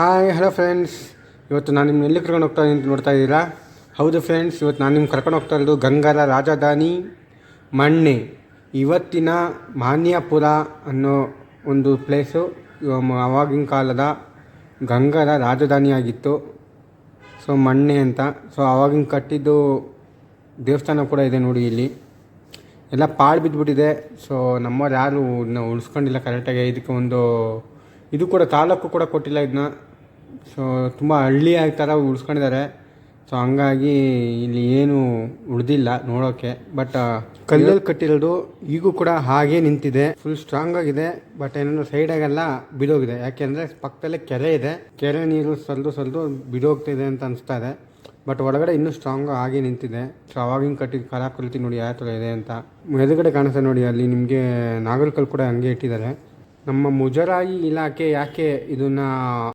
Hi hello friends. ಇವತ್ತು ನಾನು ನಿಮ್ಮನ್ನ ಎಲ್ಲಿ ಕರ್ಕೊಂಡು ಹೋಗ್ತಾ ಇದ್ದೀನಿ ಅಂತ ನೋಡ್ತಾ ಇದ್ದೀರಾ? ಹೌದು ಫ್ರೆಂಡ್ಸ್, ಇವತ್ತು ನಾನು ನಿಮ್ಗೆ ಕರ್ಕೊಂಡು ಹೋಗ್ತಾ ಇರೋದು ಗಂಗರ ರಾಜಧಾನಿ ಮಣ್ಣೆ. ಇವತ್ತಿನ ಮಾನ್ಯಪುರ ಅನ್ನೋ ಒಂದು ಪ್ಲೇಸು ಆವಾಗಿನ ಕಾಲದ ಗಂಗರ ರಾಜಧಾನಿಯಾಗಿತ್ತು. ಸೊ ಮಣ್ಣೆ ಅಂತ. ಸೊ ಆವಾಗಿನ ಕಟ್ಟಿದ್ದು ದೇವಸ್ಥಾನ ಕೂಡ ಇದೆ ನೋಡಿ. ಇಲ್ಲಿ ಎಲ್ಲ ಪಾಳು ಬಿದ್ದುಬಿಟ್ಟಿದೆ. ಸೊ ನಮ್ಮವ್ರು ಯಾರು ಇದನ್ನ ಉಳಿಸ್ಕೊಂಡಿಲ್ಲ ಕರೆಕ್ಟಾಗಿ. ಇದಕ್ಕೆ ಒಂದು ಇದು ಕೂಡ ತಾಲೂಕು ಕೂಡ ಕೊಟ್ಟಿಲ್ಲ ಇದನ್ನ. ಸೊ ತುಂಬ ಹಳ್ಳಿ ಥರ ಉಳಿಸ್ಕೊಂಡಿದ್ದಾರೆ. ಸೊ ಹಂಗಾಗಿ ಇಲ್ಲಿ ಏನು ಉಳಿದಿಲ್ಲ ನೋಡೋಕ್ಕೆ. ಬಟ್ ಕಲ್ಲಲ್ಲಿ ಕಟ್ಟಿರೋದು ಈಗೂ ಕೂಡ ಹಾಗೇ ನಿಂತಿದೆ. ಫುಲ್ ಸ್ಟ್ರಾಂಗ್ ಆಗಿದೆ. ಬಟ್ ಏನಂದ್ರೆ ಸೈಡಾಗೆಲ್ಲ ಬಿದೋಗಿದೆ. ಯಾಕೆಂದರೆ ಪಕ್ಕದಲ್ಲೇ ಕೆರೆ ಇದೆ. ಕೆರೆ ನೀರು ಸರಿದು ಬಿದೋಗ್ತಿದೆ ಅಂತ ಅನಿಸ್ತಾ ಇದೆ. ಬಟ್ ಒಳಗಡೆ ಇನ್ನೂ ಸ್ಟ್ರಾಂಗ್ ಆಗಿ ನಿಂತಿದೆ. ಸೊ ಅವಾಗಿನ ಕಟ್ಟಿದ ಕಲಾಕೃತಿ ನೋಡಿ ಯಾವ ಥರ ಇದೆ ಅಂತ. ಎದುರುಗಡೆ ಕಾಣಿಸ್ತಾ ನೋಡಿ, ಅಲ್ಲಿ ನಿಮಗೆ ನಾಗರಕಲ್ಲು ಕೂಡ ಹಂಗೆ ಇಟ್ಟಿದ್ದಾರೆ. ನಮ್ಮ ಮುಜರಾಯಿ ಇಲಾಖೆ ಯಾಕೆ ಇದನ್ನು